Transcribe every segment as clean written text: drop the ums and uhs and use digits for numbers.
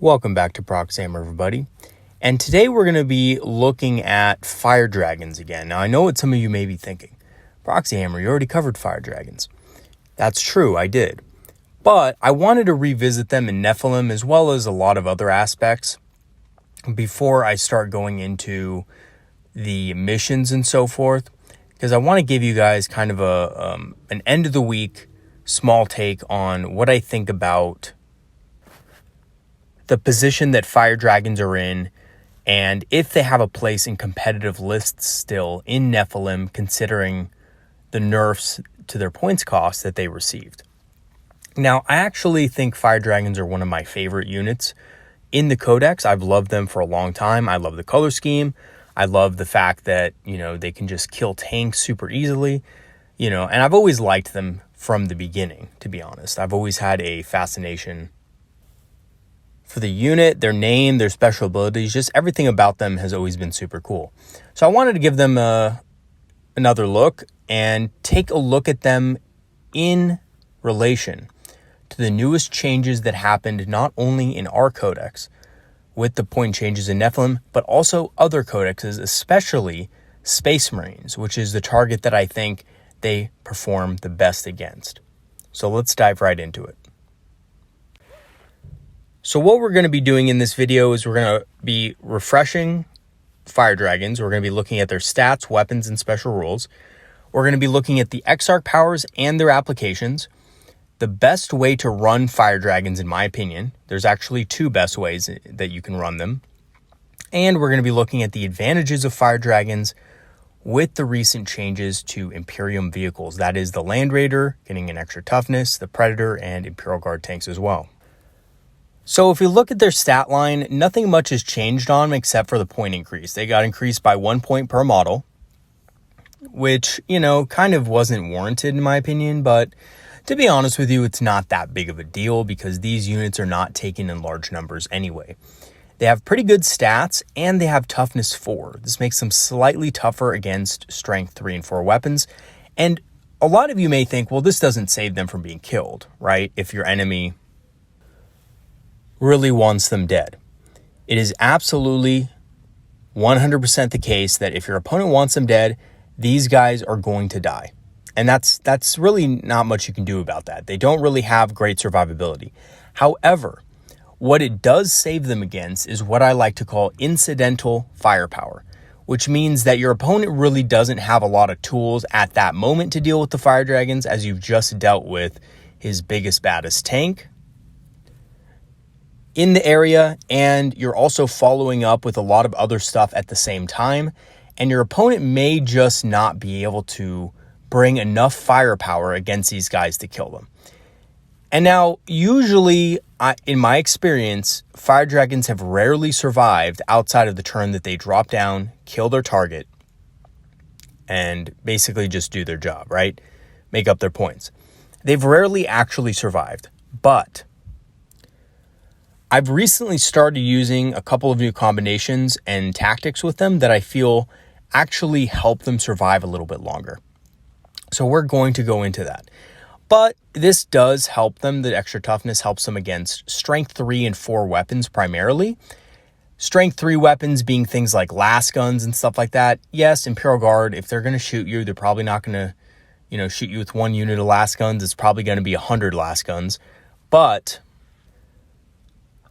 Welcome back to Proxhammer, everybody. And today we're going to be looking at fire dragons again. Now, I know what some of you may be thinking. Proxhammer, you already covered fire dragons. That's true, I did. But I wanted to revisit them in Nephilim as well as a lot of other aspects before I start going into the missions and so forth. Because I want to give you guys kind of an end of the week small take on what I think about the position that fire dragons are in, and if they have a place in competitive lists still in Nephilim, considering the nerfs to their points cost that they received. Now, I actually think fire dragons are one of my favorite units in the Codex. I've loved them for a long time. I love the color scheme. I love the fact that, they can just kill tanks super easily, and I've always liked them from the beginning, to be honest. I've always had a fascination for the unit, their name, their special abilities, just everything about them has always been super cool. So I wanted to give them another look and take a look at them in relation to the newest changes that happened not only in our codex with the point changes in Nephilim, but also other codexes, especially Space Marines, which is the target that I think they perform the best against. So let's dive right into it. So what we're going to be doing in this video is we're going to be refreshing fire dragons. We're going to be looking at their stats, weapons, and special rules. We're going to be looking at the Exarch powers and their applications. The best way to run fire dragons, in my opinion, there's actually two best ways that you can run them. And we're going to be looking at the advantages of fire dragons with the recent changes to Imperium vehicles. That is the Land Raider getting an extra toughness, the Predator, and Imperial Guard tanks as well. So if you look at their stat line, nothing much has changed on them except for the point increase. They got increased by 1 point per model, which, kind of wasn't warranted in my opinion. But to be honest with you, it's not that big of a deal because these units are not taken in large numbers anyway. They have pretty good stats and they have toughness 4. This makes them slightly tougher against strength 3 and 4 weapons. And a lot of you may think, well, this doesn't save them from being killed, right? If your enemy really wants them dead. It is absolutely 100% the case that if your opponent wants them dead, these guys are going to die. And that's really not much you can do about that. They don't really have great survivability. However, what it does save them against is what I like to call incidental firepower, which means that your opponent really doesn't have a lot of tools at that moment to deal with the fire dragons, as you've just dealt with his biggest, baddest tank in the area, and you're also following up with a lot of other stuff at the same time, and your opponent may just not be able to bring enough firepower against these guys to kill them. And now, usually, in my experience, fire dragons have rarely survived outside of the turn that they drop down, kill their target, and basically just do their job, right? Make up their points. They've rarely actually survived, but I've recently started using a couple of new combinations and tactics with them that I feel actually help them survive a little bit longer. So we're going to go into that. But this does help them. The extra toughness helps them against strength 3 and 4 weapons primarily. Strength 3 weapons being things like las guns and stuff like that. Yes, Imperial Guard, if they're going to shoot you, they're probably not going to, shoot you with 1 unit of las guns. It's probably going to be 100 las guns. But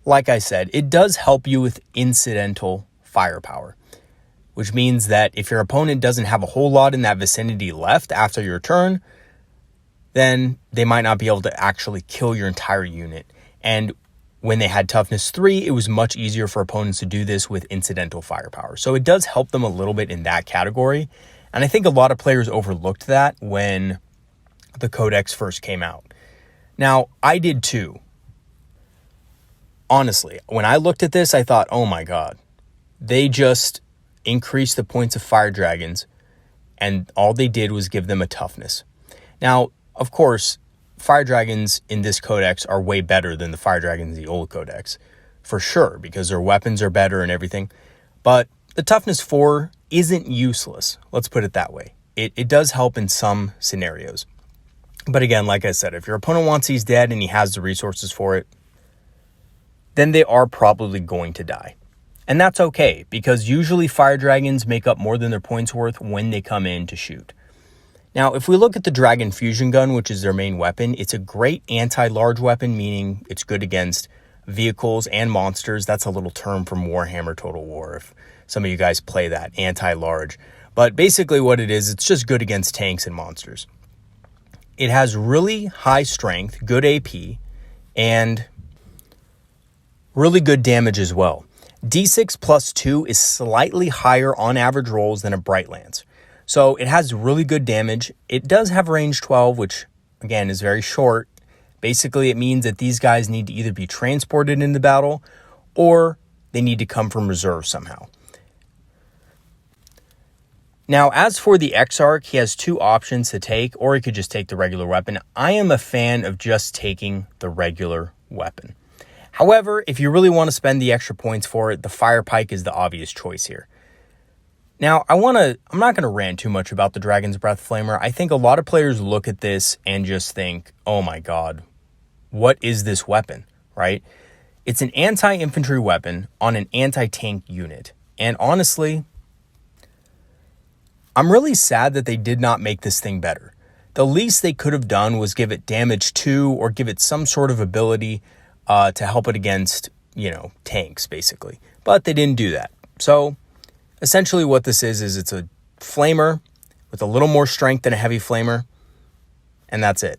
like I said, it does help you with incidental firepower, which means that if your opponent doesn't have a whole lot in that vicinity left after your turn, then they might not be able to actually kill your entire unit. And when they had toughness 3, it was much easier for opponents to do this with incidental firepower. So it does help them a little bit in that category. And I think a lot of players overlooked that when the Codex first came out. Now, I did too. Honestly, when I looked at this, I thought, oh my God, they just increased the points of fire dragons and all they did was give them a toughness. Now, of course, fire dragons in this codex are way better than the fire dragons in the old codex, for sure, because their weapons are better and everything. But the toughness 4 isn't useless. Let's put it that way. It does help in some scenarios. But again, like I said, if your opponent wants these dead and he has the resources for it, then they are probably going to die. And that's okay, because usually fire dragons make up more than their points worth when they come in to shoot. Now, if we look at the Dragon Fusion Gun, which is their main weapon, it's a great anti-large weapon, meaning it's good against vehicles and monsters. That's a little term from Warhammer Total War, if some of you guys play that, anti-large. But basically what it is, it's just good against tanks and monsters. It has really high strength, good AP, and really good damage as well. D6 plus 2 is slightly higher on average rolls than a Bright Lance. So it has really good damage. It does have range 12, which again is very short. Basically, it means that these guys need to either be transported into battle or they need to come from reserve somehow. Now, as for the Exarch, he has two options to take, or he could just take the regular weapon. I am a fan of just taking the regular weapon. However, if you really want to spend the extra points for it, the Fire Pike is the obvious choice here. Now, I'm not going to rant too much about the Dragon's Breath Flamer. I think a lot of players look at this and just think, oh my god, what is this weapon, right? It's an anti-infantry weapon on an anti-tank unit. And honestly, I'm really sad that they did not make this thing better. The least they could have done was give it damage 2 or give it some sort of ability to help it against, tanks, basically. But they didn't do that. So essentially what this is it's a flamer with a little more strength than a heavy flamer, and that's it.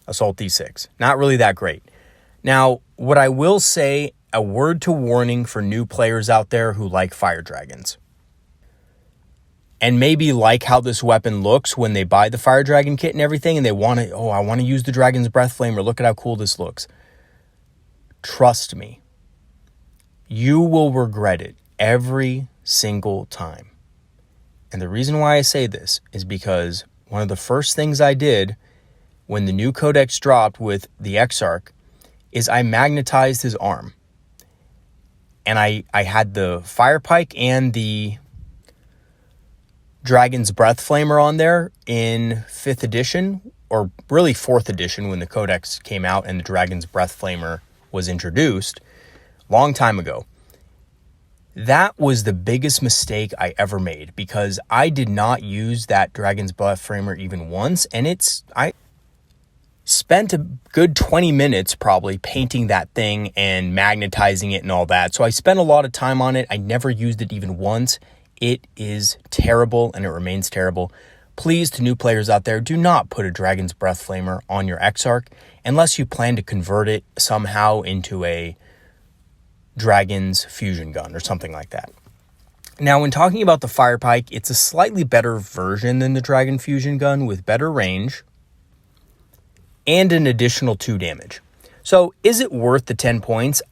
Assault D6. Not really that great. Now, what I will say, a word to warning for new players out there who like fire dragons, and maybe like how this weapon looks when they buy the fire dragon kit and everything, and they want to, I want to use the Dragon's Breath Flamer. Look at how cool this looks. Trust me, you will regret it every single time. And the reason why I say this is because one of the first things I did when the new codex dropped with the Exarch is I magnetized his arm. And I had the Fire Pike and the Dragon's Breath Flamer on there in 5th edition, or really 4th edition when the codex came out and the Dragon's Breath Flamer was introduced, long time ago. That was the biggest mistake I ever made, because I did not use that Dragon's Breath Flamer even once, and I spent a good 20 minutes probably painting that thing and magnetizing it and all that. So I spent a lot of time on it. I never used it even once. It is terrible, and it remains terrible. Please, to new players out there, do not put a Dragon's Breath Flamer on your Exarch unless you plan to convert it somehow into a Dragon's Fusion Gun or something like that. Now, when talking about the Fire Pike, it's a slightly better version than the Dragon Fusion Gun with better range and an additional 2 damage. So, is it worth the 10 points?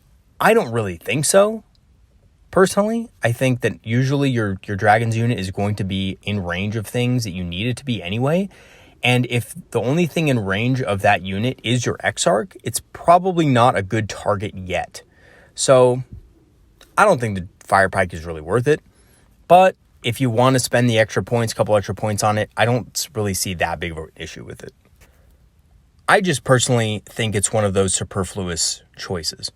I don't really think so. Personally, I think that usually your Dragon's unit is going to be in range of things that you need it to be anyway. And if the only thing in range of that unit is your Exarch, it's probably not a good target yet. So I don't think the Fire Pike is really worth it. But if you want to spend the extra points, couple extra points on it, I don't really see that big of an issue with it. I just personally think it's one of those superfluous choices.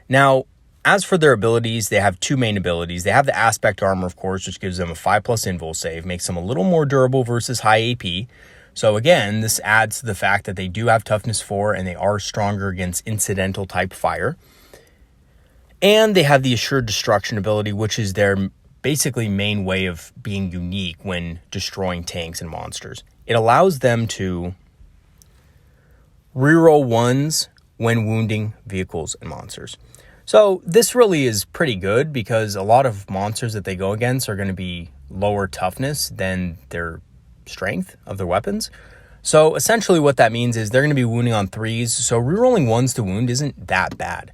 Now, as for their abilities, they have 2 main abilities. They have the Aspect Armor, of course, which gives them a 5+ invul save, makes them a little more durable versus high AP. So again, this adds to the fact that they do have toughness 4 and they are stronger against incidental type fire. And they have the Assured Destruction ability, which is their basically main way of being unique when destroying tanks and monsters. It allows them to reroll 1s when wounding vehicles and monsters. So this really is pretty good, because a lot of monsters that they go against are going to be lower toughness than their strength of their weapons. So essentially what that means is they're going to be wounding on 3s, so rerolling 1s to wound isn't that bad.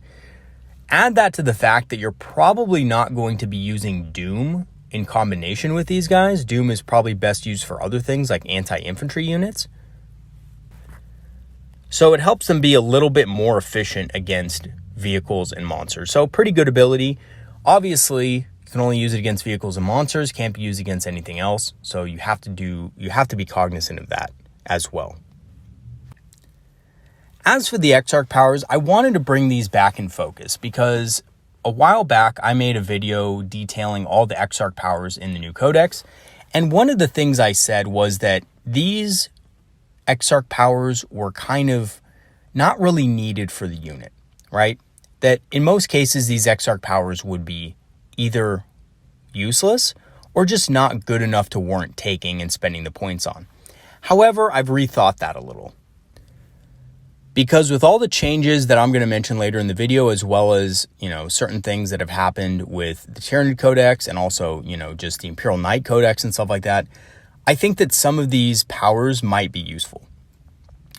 Add that to the fact that you're probably not going to be using Doom in combination with these guys. Doom is probably best used for other things like anti-infantry units. So it helps them be a little bit more efficient against vehicles and monsters. So pretty good ability. Obviously, you can only use it against vehicles and monsters, can't be used against anything else. So you have to be cognizant of that as well. As for the Exarch powers, I wanted to bring these back in focus because a while back I made a video detailing all the Exarch powers in the new codex. And one of the things I said was that these Exarch powers were kind of not really needed for the unit, right? That in most cases, these Exarch powers would be either useless or just not good enough to warrant taking and spending the points on. However, I've rethought that a little. Because with all the changes that I'm going to mention later in the video, as well as, certain things that have happened with the Tyranid Codex and also, just the Imperial Knight Codex and stuff like that, I think that some of these powers might be useful.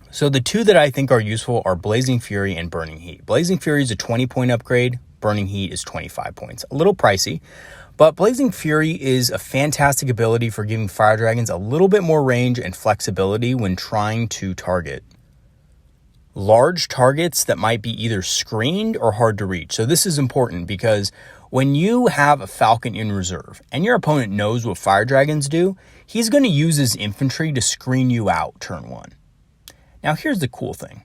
So the two that I think are useful are Blazing Fury and Burning Heat. Blazing Fury is a 20-point upgrade. Burning Heat is 25 points. A little pricey, but Blazing Fury is a fantastic ability for giving fire dragons a little bit more range and flexibility when trying to target large targets that might be either screened or hard to reach. So this is important because when you have a Falcon in reserve and your opponent knows what fire dragons do, he's going to use his infantry to screen you out turn one. Now here's the cool thing.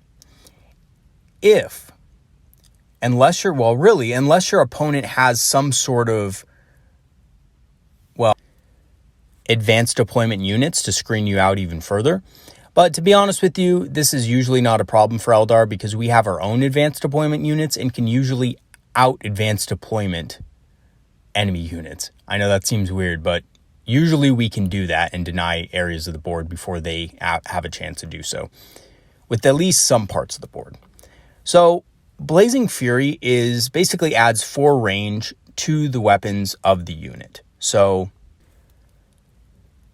Unless your opponent has some sort of, advanced deployment units to screen you out even further. But to be honest with you, this is usually not a problem for Eldar because we have our own advanced deployment units and can usually out advanced deployment enemy units. I know that seems weird, but usually we can do that and deny areas of the board before they have a chance to do so, with at least some parts of the board. So Blazing Fury basically adds 4 range to the weapons of the unit. So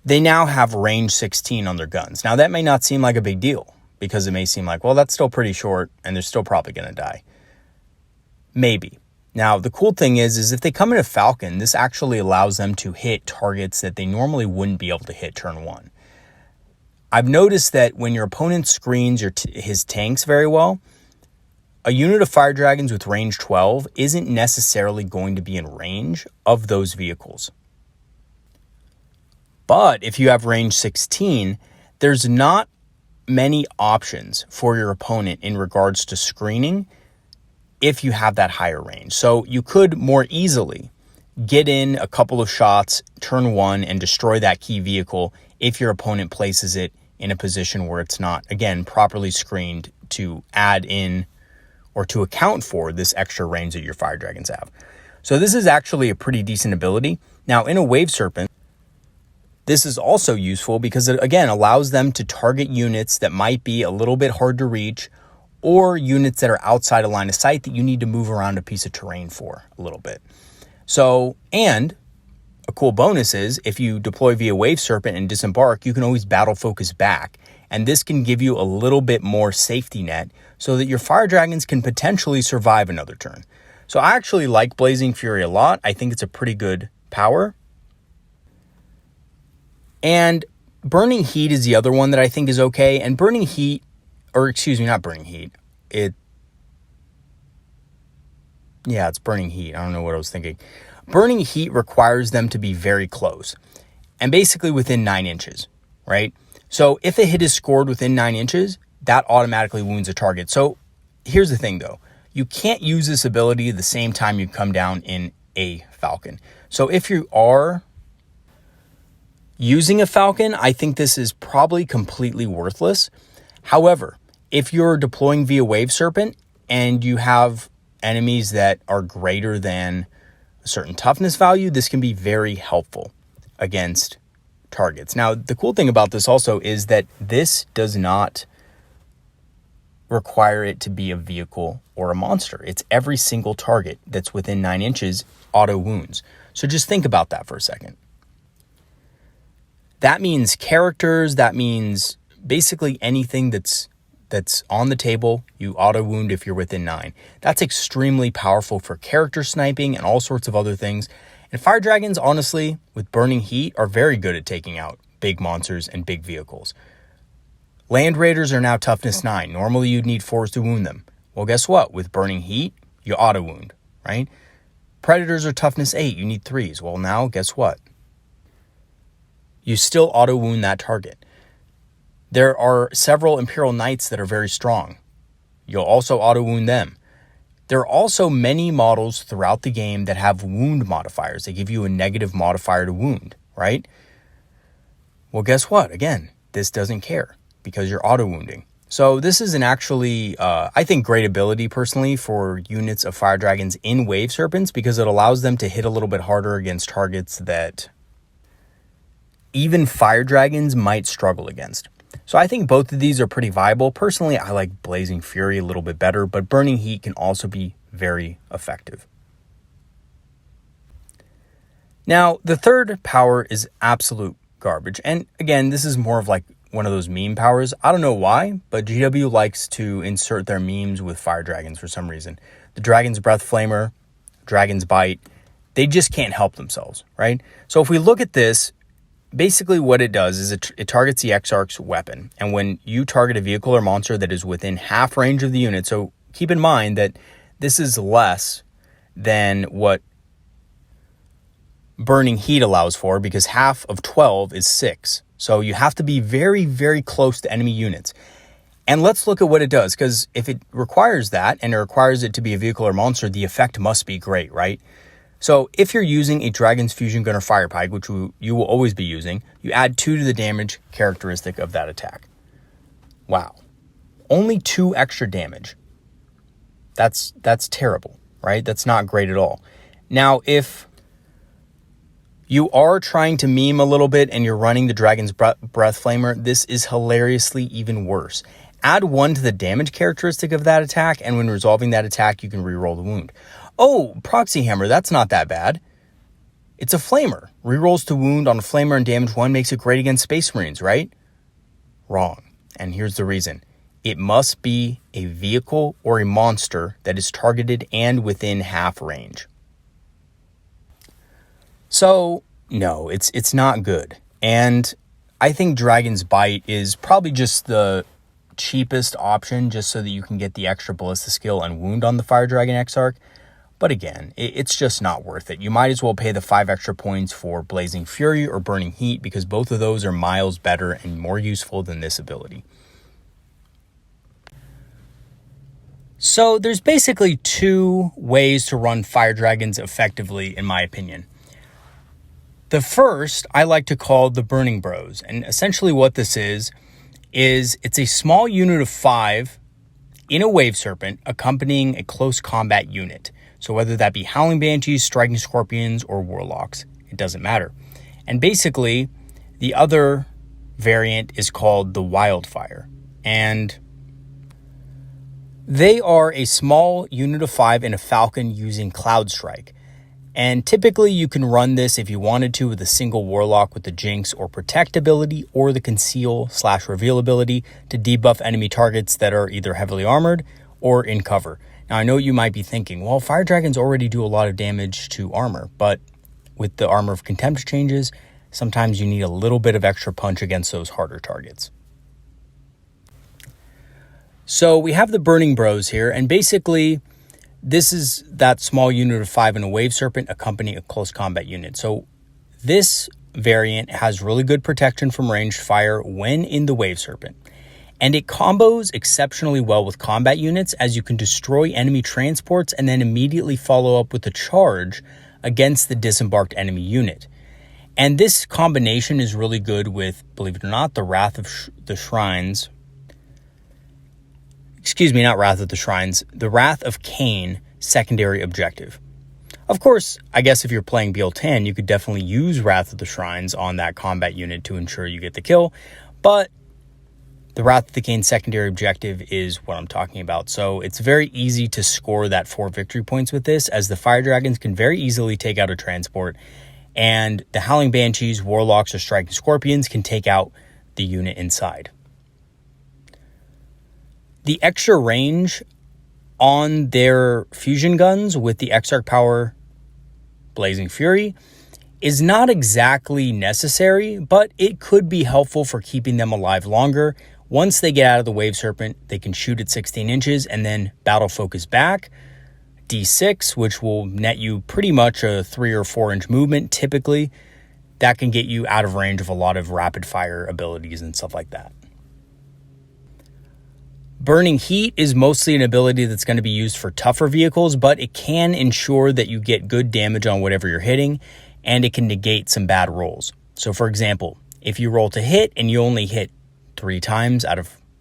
they now have range 16 on their guns. Now that may not seem like a big deal because it may seem like, that's still pretty short and they're still probably going to die. Maybe. Now the cool thing is if they come in a Falcon, this actually allows them to hit targets that they normally wouldn't be able to hit turn one. I've noticed that when your opponent screens his tanks very well, a unit of fire dragons with range 12 isn't necessarily going to be in range of those vehicles. But if you have range 16, there's not many options for your opponent in regards to screening if you have that higher range. So you could more easily get in a couple of shots, turn one, and destroy that key vehicle if your opponent places it in a position where it's not, again, properly screened to add in or to account for this extra range that your fire dragons have. So this is actually a pretty decent ability. Now, in a Wave Serpent, this is also useful because it, again, allows them to target units that might be a little bit hard to reach or units that are outside a line of sight that you need to move around a piece of terrain for a little bit. So, and a cool bonus is if you deploy via Wave Serpent and disembark, you can always battle focus back. And this can give you a little bit more safety net so that your fire dragons can potentially survive another turn. So I actually like Blazing Fury a lot. I think it's a pretty good power. And Burning Heat is the other one that I think is okay. And Burning Heat, not Burning Heat. It's Burning Heat. I don't know what I was thinking. Burning Heat requires them to be very close and basically within 9 inches, right? So if a hit is scored within 9 inches, that automatically wounds a target. So here's the thing though. You can't use this ability the same time you come down in a Falcon. So if you are using a Falcon, I think this is probably completely worthless. However, if you're deploying via Wave Serpent and you have enemies that are greater than a certain toughness value, this can be very helpful against targets. Now, the cool thing about this also is that this does not require it to be a vehicle or a monster. It's every single target that's within 9 inches auto wounds. So just think about that for a second. That means characters, that means basically anything that's on the table, you auto wound if you're within 9. That's extremely powerful for character sniping and all sorts of other things. And fire dragons, honestly, with Burning Heat, are very good at taking out big monsters and big vehicles. Land Raiders are now toughness 9. Normally you'd need 4s to wound them. Well, guess what? With Burning Heat, you auto wound, right? Predators are toughness 8. You need 3s. Well, now guess what? You still auto wound that target. There are several Imperial Knights that are very strong. you'll also auto-wound them. There are also many models throughout the game that have wound modifiers. They give you a negative modifier to wound, right? Well, guess what? Again, this doesn't care because you're auto-wounding. So this is an actually, I think, great ability personally for units of fire dragons in Wave Serpents because it allows them to hit a little bit harder against targets that even fire dragons might struggle against. So I think both of these are pretty viable. Personally, I like Blazing Fury a little bit better, but Burning Heat can also be very effective. Now, the third power is absolute garbage. And again, this is more of like one of those meme powers. I don't know why, but GW likes to insert their memes with fire dragons for some reason. The Dragon's Breath Flamer, Dragon's Bite, they just can't help themselves, right? So if we look at this, basically what it does is it targets the Exarch's weapon. And when you target a vehicle or monster that is within half range of the unit, so keep in mind that this is less than what Burning Heat allows for because half of 12 is 6. So you have to be very, very close to enemy units. And let's look at what it does, because if it requires that, and it requires it to be a vehicle or monster, the effect must be great, right? So if you're using a Dragon's Fusion Gunner Fire Pike, which you will always be using, you add 2 to the damage characteristic of that attack. Wow. Only 2 extra damage. That's terrible, right? That's not great at all. Now, if you are trying to meme a little bit and you're running the Dragon's Breath Flamer, this is hilariously even worse. Add 1 to the damage characteristic of that attack, and when resolving that attack, you can reroll the wound. Oh, Proxy Hammer, that's not that bad. It's a Flamer. Rerolls to wound on a Flamer and damage 1 makes it great against Space Marines, right? Wrong. And here's the reason. It must be a vehicle or a monster that is targeted and within half range. So, no, it's not good. And I think Dragon's Bite is probably just the cheapest option just so that you can get the extra ballista skill and wound on the Fire Dragon Exarch. But again, it's just not worth it. You might as well pay the 5 extra points for Blazing Fury or Burning Heat because both of those are miles better and more useful than this ability. So there's basically 2 ways to run Fire Dragons effectively, in my opinion. The first I like to call the Burning Bros. And essentially what this is it's a small unit of 5 in a Wave Serpent accompanying a close combat unit. So whether that be Howling Banshees, Striking Scorpions, or Warlocks, it doesn't matter. And basically, the other variant is called the Wildfire. And they are a small unit of 5 in a Falcon using Cloud Strike. And typically you can run this if you wanted to with a single Warlock with the Jinx or Protect ability or the Conceal/Reveal ability to debuff enemy targets that are either heavily armored or in cover. Now I know you might be thinking, well, Fire Dragons already do a lot of damage to armor, but with the Armor of Contempt changes, sometimes you need a little bit of extra punch against those harder targets. So we have the Burning Bros here, and basically this is that small unit of 5 in a Wave Serpent accompanying a close combat unit. So this variant has really good protection from ranged fire when in the Wave Serpent. And it combos exceptionally well with combat units as you can destroy enemy transports and then immediately follow up with a charge against the disembarked enemy unit. And this combination is really good with, believe it or not, the Wrath of the Shrines. Excuse me, not Wrath of the Shrines, the Wrath of Cain secondary objective. Of course, I guess if you're playing BL10, you could definitely use Wrath of the Shrines on that combat unit to ensure you get the kill, but the Wrath of the Cain secondary objective is what I'm talking about. So it's very easy to score that 4 victory points with this, as the Fire Dragons can very easily take out a transport, and the Howling Banshees, Warlocks, or Striking Scorpions can take out the unit inside. The extra range on their fusion guns with the Exarch Power Blazing Fury is not exactly necessary, but it could be helpful for keeping them alive longer. Once they get out of the Wave Serpent, they can shoot at 16 inches and then battle focus back. D6, which will net you pretty much a 3 or 4 inch movement typically. That can get you out of range of a lot of rapid fire abilities and stuff like that. Burning Heat is mostly an ability that's going to be used for tougher vehicles, but it can ensure that you get good damage on whatever you're hitting, and it can negate some bad rolls. So for example, if you roll to hit and you only hit 3 times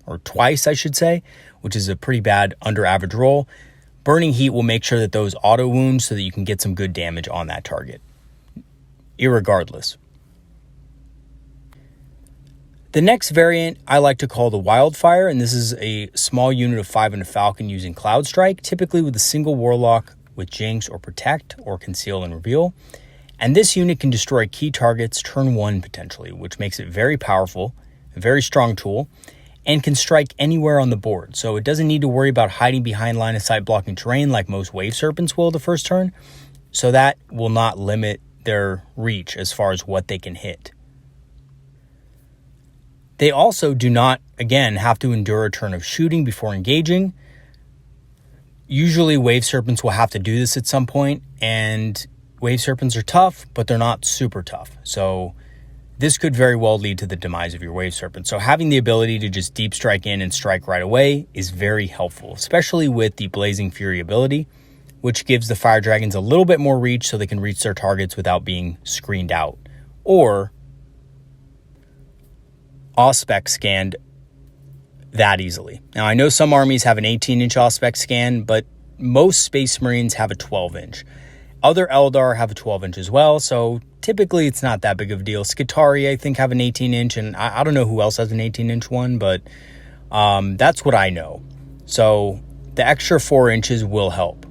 or twice, I should say, which is a pretty bad under average roll, Burning Heat will make sure that those auto wounds so that you can get some good damage on that target, irregardless. The next variant I like to call the Wildfire, and this is a small unit of 5 and a Falcon using Cloud Strike, typically with a single Warlock with Jinx or Protect or Conceal and Reveal. And this unit can destroy key targets turn 1 potentially, which makes it very powerful, a very strong tool, and can strike anywhere on the board. So it doesn't need to worry about hiding behind line of sight blocking terrain like most Wave Serpents will the first turn. So that will not limit their reach as far as what they can hit. They also do not, again, have to endure a turn of shooting before engaging. Usually Wave Serpents will have to do this at some point, and Wave Serpents are tough, but they're not super tough. So this could very well lead to the demise of your Wave Serpent. So having the ability to just deep strike in and strike right away is very helpful, especially with the Blazing Fury ability, which gives the Fire Dragons a little bit more reach so they can reach their targets without being screened out or Auspex scanned that easily. Now, I know some armies have an 18-inch Auspex scan, but most Space Marines have a 12-inch. Other Eldar have a 12-inch as well, so typically it's not that big of a deal. Skitarii, I think, have an 18-inch, and I don't know who else has an 18-inch one, but that's what I know. So the extra 4 inches will help.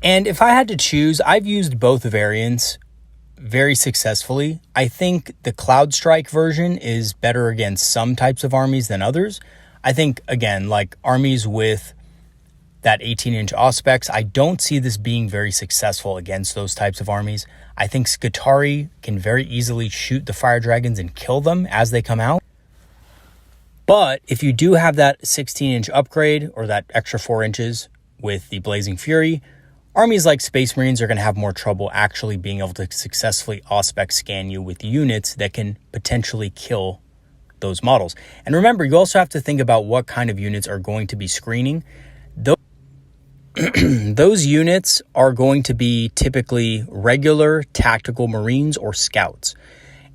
And if I had to choose, I've used both variants very successfully. I think the Cloud Strike version is better against some types of armies than others. I think, again, like armies with that 18-inch Auspex, I don't see this being very successful against those types of armies. I think Skitarii can very easily shoot the Fire Dragons and kill them as they come out. But if you do have that 16-inch upgrade or that extra 4 inches with the Blazing Fury, armies like Space Marines are going to have more trouble actually being able to successfully Auspex scan you with units that can potentially kill those models. And remember, you also have to think about what kind of units are going to be screening. Those units are going to be typically regular tactical Marines or Scouts.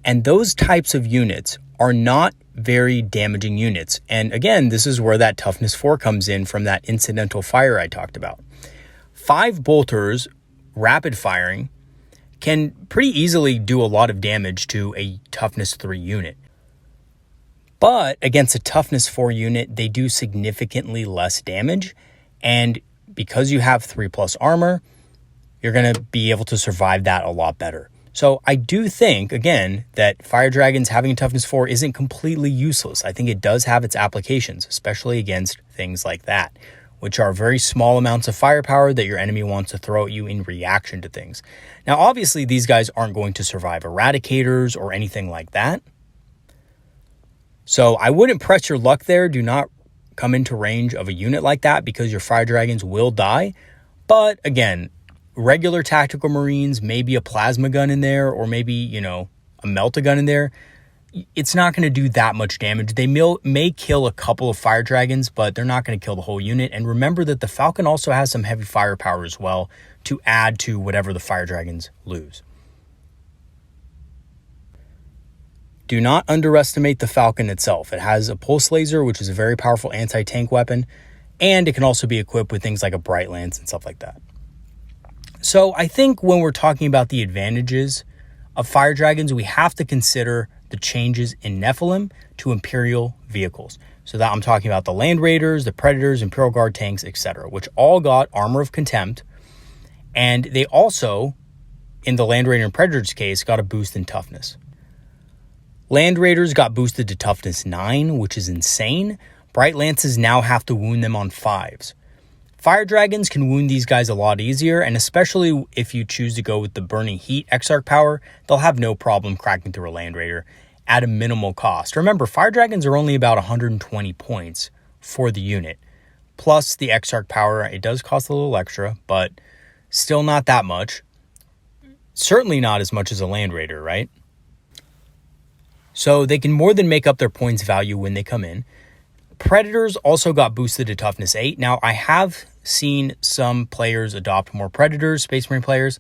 And those types of units are not very damaging units. And again, this is where that toughness 4 comes in from that incidental fire I talked about. 5 bolters rapid firing can pretty easily do a lot of damage to a toughness 3 unit. But against a toughness 4 unit, they do significantly less damage. And because you have 3+ armor, you're going to be able to survive that a lot better. So I do think, again, that Fire Dragons having a toughness 4 isn't completely useless. I think it does have its applications, especially against things like that, which are very small amounts of firepower that your enemy wants to throw at you in reaction to things. Now, obviously, these guys aren't going to survive Eradicators or anything like that. So I wouldn't press your luck there. Do not come into range of a unit like that because your Fire Dragons will die. But again, regular tactical Marines, maybe a plasma gun in there, or maybe, a melt-a-gun in there. It's not going to do that much damage. They may kill a couple of Fire Dragons, but they're not going to kill the whole unit. And remember that the Falcon also has some heavy firepower as well to add to whatever the Fire Dragons lose. Do not underestimate the Falcon itself. It has a pulse laser, which is a very powerful anti-tank weapon, and it can also be equipped with things like a Bright Lance and stuff like that. So I think when we're talking about the advantages of Fire Dragons, we have to consider the changes in Nephilim to Imperial vehicles. So that I'm talking about the Land Raiders, the Predators, Imperial Guard tanks, etc., which all got Armor of Contempt, and they also, in the Land Raider and Predators case, got a boost in toughness. Land Raiders got boosted to toughness 9, which is insane. Bright Lances now have to wound them on 5s. Fire Dragons can wound these guys a lot easier, and especially if you choose to go with the Burning Heat Exarch power, they'll have no problem cracking through a Land Raider at a minimal cost. Remember, Fire Dragons are only about 120 points for the unit. Plus the Exarch power, it does cost a little extra, but still not that much. Certainly not as much as a Land Raider, right? So they can more than make up their points value when they come in. Predators also got boosted to toughness 8. Now, I have seen some players adopt more Predators, Space Marine players.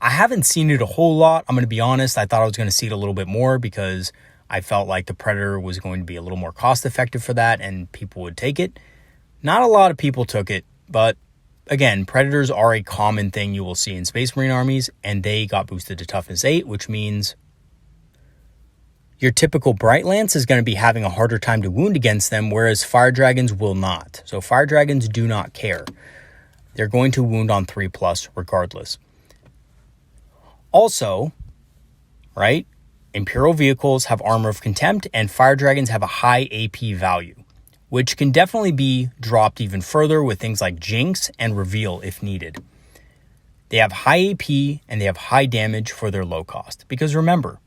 I haven't seen it a whole lot. I'm going to be honest. I thought I was going to see it a little bit more because I felt like the Predator was going to be a little more cost effective for that and people would take it. Not a lot of people took it, but again, Predators are a common thing you will see in Space Marine armies, and they got boosted to toughness 8, which means your typical Bright Lance is going to be having a harder time to wound against them, whereas Fire Dragons will not. So Fire Dragons do not care. They're going to wound on 3+ regardless. Also, right, Imperial vehicles have Armor of Contempt, and Fire Dragons have a high AP value, which can definitely be dropped even further with things like Jinx and Reveal if needed. They have high AP and they have high damage for their low cost. Because remember,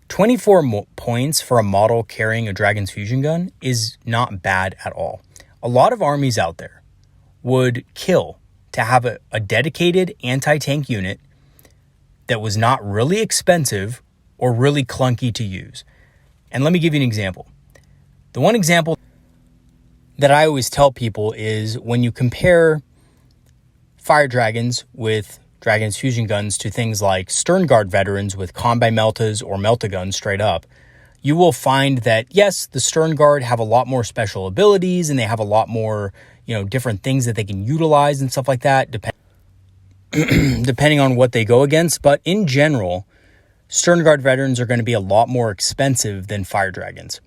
24 points for a model carrying a Dragon's Fusion Gun is not bad at all. A lot of armies out there would kill to have a dedicated anti-tank unit that was not really expensive or really clunky to use. And let me give you an example. The one example that I always tell people is when you compare Fire Dragons with Dragon's Fusion Guns to things like Stern Guard veterans with Combi Meltas or Melta-Guns straight up, you will find that, yes, the Stern Guard have a lot more special abilities and they have a lot more, different things that they can utilize and stuff like that, depending on what they go against. But in general, Stern Guard veterans are going to be a lot more expensive than Fire Dragons.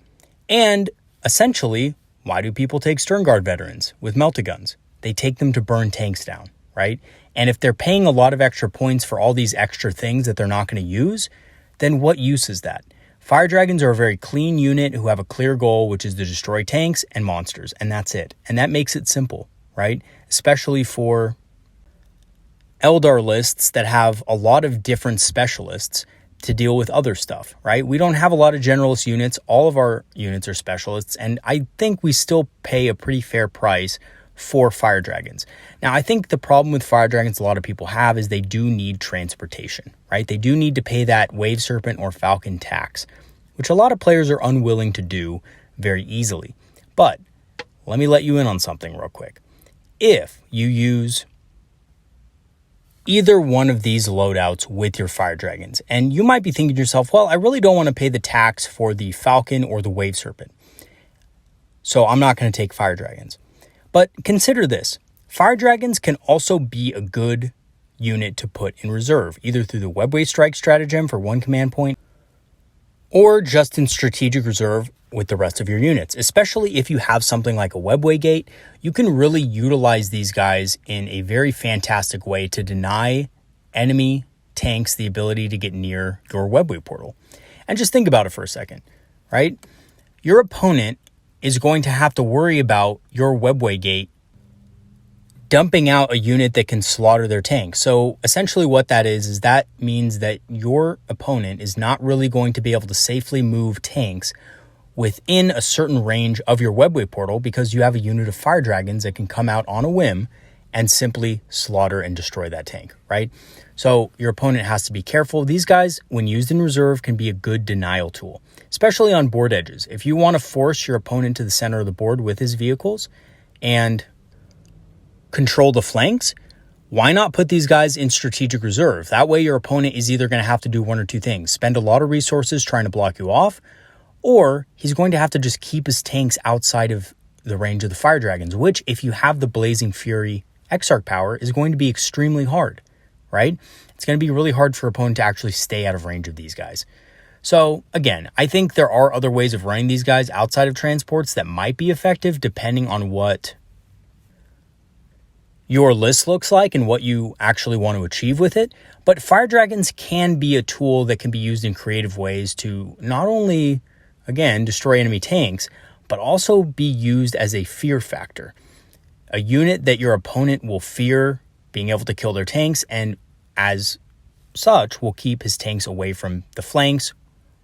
And essentially, why do people take Stern Guard veterans with Melta-Guns? They take them to burn tanks down, right? And if they're paying a lot of extra points for all these extra things that they're not going to use, then what use is that? Fire Dragons are a very clean unit who have a clear goal, which is to destroy tanks and monsters, and that's it. And that makes it simple, right? Especially for Eldar lists that have a lot of different specialists to deal with other stuff, right? We don't have a lot of generalist units. All of our units are specialists, and I think we still pay a pretty fair price for Fire Dragons. Now, I think the problem with Fire Dragons a lot of people have is they do need transportation, right? They do need to pay that Wave Serpent or Falcon tax, which a lot of players are unwilling to do very easily. But let me let you in on something real quick. If you use either one of these loadouts with your Fire Dragons, and you might be thinking to yourself, well, I really don't want to pay the tax for the Falcon or the Wave Serpent, so I'm not going to take Fire Dragons. But consider this. Fire Dragons can also be a good unit to put in reserve, either through the Webway Strike stratagem for 1 command point, or just in strategic reserve with the rest of your units. Especially if you have something like a Webway Gate, you can really utilize these guys in a very fantastic way to deny enemy tanks the ability to get near your Webway portal. And just think about it for a second, right? Your opponent is going to have to worry about your Webway Gate dumping out a unit that can slaughter their tank. So essentially what that is that means that your opponent is not really going to be able to safely move tanks within a certain range of your Webway portal because you have a unit of Fire Dragons that can come out on a whim and simply slaughter and destroy that tank, right? So your opponent has to be careful. These guys, when used in reserve, can be a good denial tool, especially on board edges. If you want to force your opponent to the center of the board with his vehicles and control the flanks, why not put these guys in strategic reserve? That way your opponent is either going to have to do one or two things: spend a lot of resources trying to block you off, or he's going to have to just keep his tanks outside of the range of the Fire Dragons, which, if you have the Blazing Fury Exarch power, is going to be extremely hard, right? It's going to be really hard for your opponent to actually stay out of range of these guys. So again, I think there are other ways of running these guys outside of transports that might be effective depending on what your list looks like and what you actually want to achieve with it. But Fire Dragons can be a tool that can be used in creative ways to not only, again, destroy enemy tanks, but also be used as a fear factor. A unit that your opponent will fear being able to kill their tanks, and as such will keep his tanks away from the flanks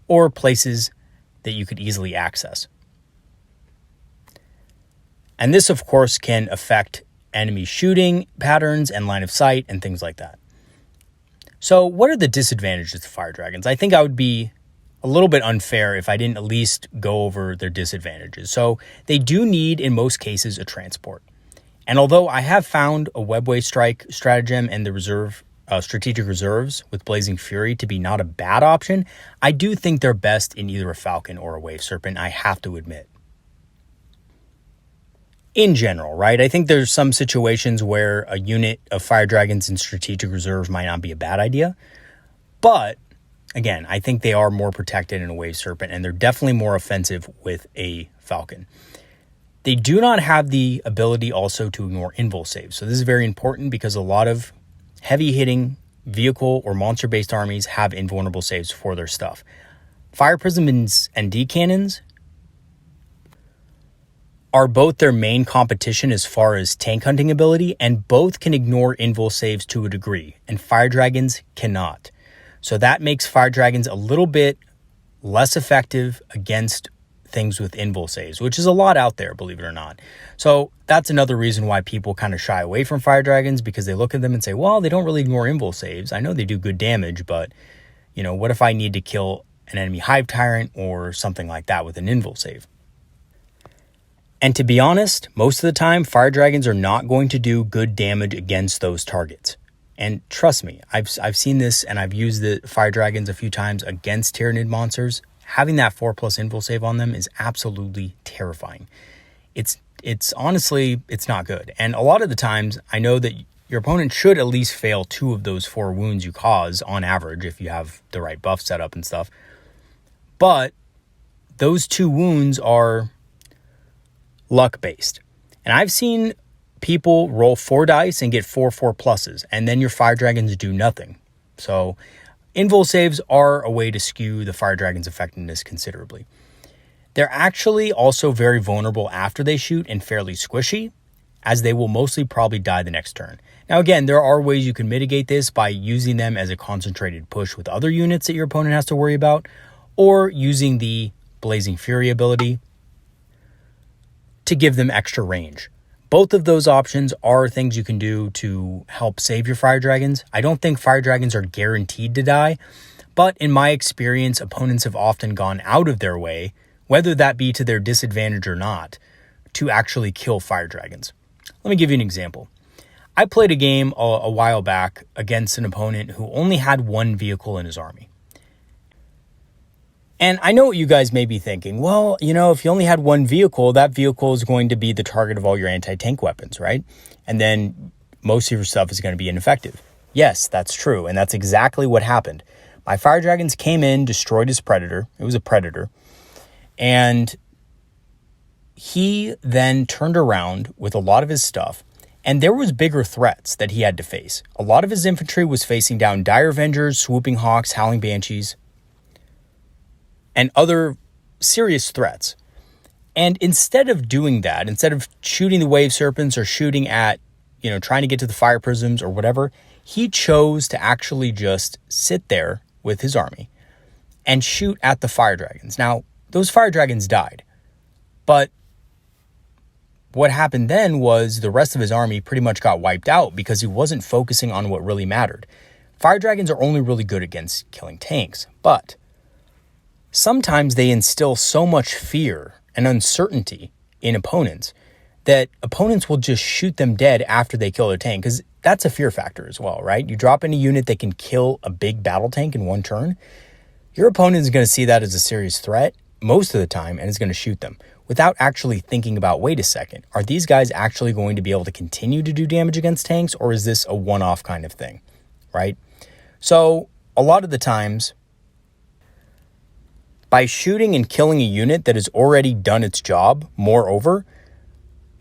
or places that you could easily access. And this, of course, can affect enemy shooting patterns and line of sight and things like that. So what are the disadvantages of Fire Dragons? I think I would be a little bit unfair if I didn't at least go over their disadvantages. So they do need, in most cases, a transport. And although I have found a webway strike stratagem and the strategic reserves with Blazing Fury to be not a bad option, I do think they're best in either a Falcon or a Wave Serpent, I have to admit. In general, right? I think there's some situations where a unit of Fire Dragons in Strategic Reserve might not be a bad idea. But, again, I think they are more protected in a Wave Serpent, and they're definitely more offensive with a Falcon. They do not have the ability also to ignore invul saves. So this is very important because a lot of heavy-hitting vehicle or monster-based armies have invulnerable saves for their stuff. Fire Prisms and D-Cannons are both their main competition as far as tank hunting ability, and both can ignore invul saves to a degree, and Fire Dragons cannot. So that makes Fire Dragons a little bit less effective against things with invul saves, which is a lot out there, believe it or not. So that's another reason why people kind of shy away from Fire Dragons, because they look at them and say, well, they don't really ignore invul saves. I know they do good damage, but, you know, what if I need to kill an enemy Hive Tyrant or something like that with an invul save? And to be honest, most of the time, Fire Dragons are not going to do good damage against those targets. And trust me, I've seen this, and I've used the Fire Dragons a few times against Tyranid monsters. Having that 4+ invul save on them is absolutely terrifying. It's honestly, it's not good. And a lot of the times, I know that your opponent should at least fail 2 of those 4 wounds you cause on average if you have the right buff set up and stuff. But those 2 wounds are luck-based. And I've seen people roll 4 dice and get 4 4+, and then your Fire Dragons do nothing. So invul saves are a way to skew the Fire Dragon's effectiveness considerably. They're actually also very vulnerable after they shoot and fairly squishy, as they will mostly probably die the next turn. Now again, there are ways you can mitigate this by using them as a concentrated push with other units that your opponent has to worry about, or using the Blazing Fury ability to give them extra range. Both of those options are things you can do to help save your Fire Dragons. I don't think Fire Dragons are guaranteed to die, but in my experience, opponents have often gone out of their way, whether that be to their disadvantage or not, to actually kill Fire Dragons. Let me give you an example. I played a game a while back against an opponent who only had 1 vehicle in his army. And I know what you guys may be thinking. Well, you know, if you only had 1 vehicle, that vehicle is going to be the target of all your anti-tank weapons, right? And then most of your stuff is going to be ineffective. Yes, that's true. And that's exactly what happened. My Fire Dragons came in, destroyed his Predator. It was a Predator. And he then turned around with a lot of his stuff. And there was bigger threats that he had to face. A lot of his infantry was facing down Dire Avengers, Swooping Hawks, Howling Banshees, and other serious threats. And instead of doing that, instead of shooting the Wave Serpents or shooting at, you know, trying to get to the Fire Prisms or whatever, he chose to actually just sit there with his army and shoot at the Fire Dragons. Now, those Fire Dragons died, but what happened then was the rest of his army pretty much got wiped out because he wasn't focusing on what really mattered. Fire Dragons are only really good against killing tanks, but sometimes they instill so much fear and uncertainty in opponents that opponents will just shoot them dead after they kill their tank, because that's a fear factor as well, right? You drop in a unit that can kill a big battle tank in 1 turn, your opponent is going to see that as a serious threat most of the time and is going to shoot them without actually thinking about, wait a second, are these guys actually going to be able to continue to do damage against tanks, or is this a one-off kind of thing, right? So a lot of the times, by shooting and killing a unit that has already done its job, moreover,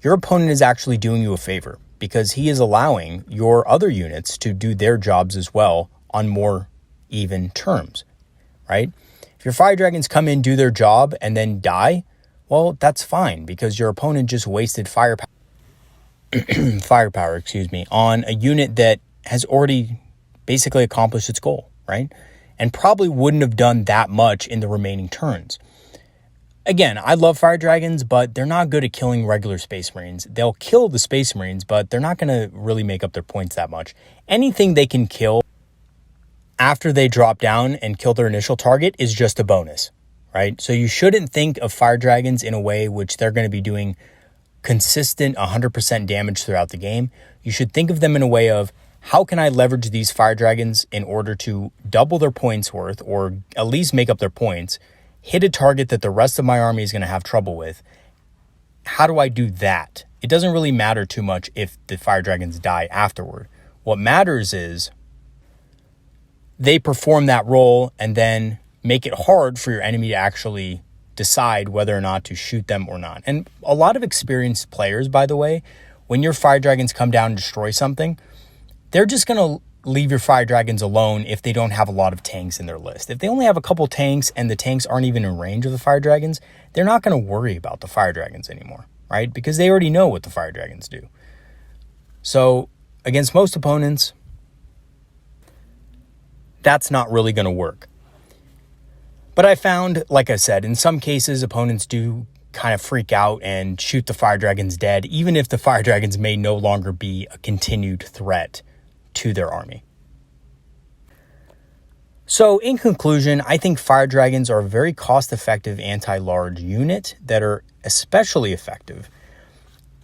your opponent is actually doing you a favor because he is allowing your other units to do their jobs as well on more even terms, right? If your Fire Dragons come in, do their job, and then die, well, that's fine because your opponent just wasted firepower on a unit that has already basically accomplished its goal, right? And probably wouldn't have done that much in the remaining turns. Again, I love Fire Dragons, but they're not good at killing regular Space Marines. They'll kill the Space Marines, but they're not going to really make up their points that much. Anything they can kill after they drop down and kill their initial target is just a bonus, right? So you shouldn't think of fire dragons in a way which they're going to be doing consistent 100% damage throughout the game. You should think of them in a way of, how can I leverage these fire dragons in order to double their points worth, or at least make up their points, hit a target that the rest of my army is going to have trouble with? How do I do that? It doesn't really matter too much if the fire dragons die afterward. What matters is they perform that role and then make it hard for your enemy to actually decide whether or not to shoot them or not. And a lot of experienced players, by the way, when your fire dragons come down and destroy something, they're just going to leave your fire dragons alone if they don't have a lot of tanks in their list. If they only have a couple tanks and the tanks aren't even in range of the fire dragons, they're not going to worry about the fire dragons anymore, right? Because they already know what the fire dragons do. So against most opponents, that's not really going to work. But I found, like I said, in some cases, opponents do kind of freak out and shoot the fire dragons dead, even if the fire dragons may no longer be a continued threat to their army. So in conclusion, I think fire dragons are a very cost-effective anti-large unit that are especially effective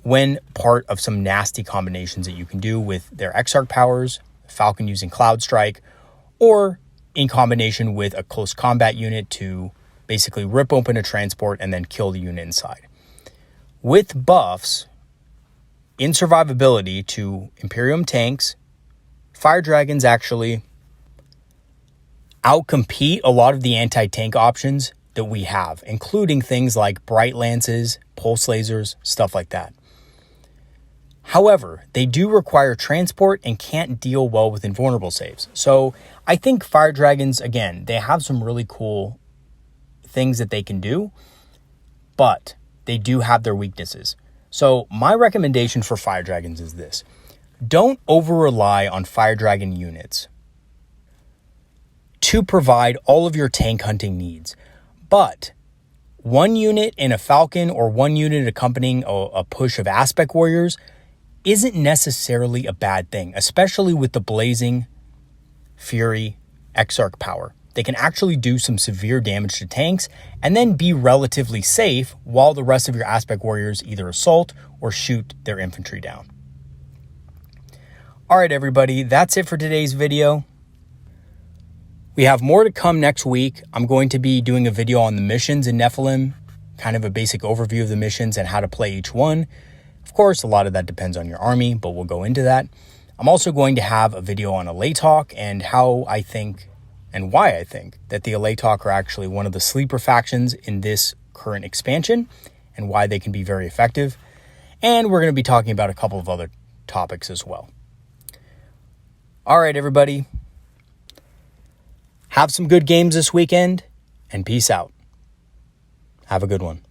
when part of some nasty combinations that you can do with their Exarch powers, Falcon using Cloud Strike, or in combination with a close combat unit to basically rip open a transport and then kill the unit inside. With buffs in survivability to Imperium tanks, fire dragons actually outcompete a lot of the anti-tank options that we have, including things like bright lances, pulse lasers, stuff like that. However, they do require transport and can't deal well with invulnerable saves. So I think fire dragons, again, they have some really cool things that they can do, but they do have their weaknesses. So my recommendation for fire dragons is this: don't over-rely on fire dragon units to provide all of your tank hunting needs. But one unit in a Falcon or one unit accompanying a push of Aspect Warriors isn't necessarily a bad thing, especially with the Blazing Fury Exarch power. They can actually do some severe damage to tanks and then be relatively safe while the rest of your Aspect Warriors either assault or shoot their infantry down. All right, everybody, that's it for today's video. We have more to come next week. I'm going to be doing a video on the missions in Nephilim, kind of a basic overview of the missions and how to play each one. Of course, a lot of that depends on your army, but we'll go into that. I'm also going to have a video on Eldar and how I think and why I think that the Eldar are actually one of the sleeper factions in this current expansion and why they can be very effective. And we're going to be talking about a couple of other topics as well. All right, everybody. Have some good games this weekend, and peace out. Have a good one.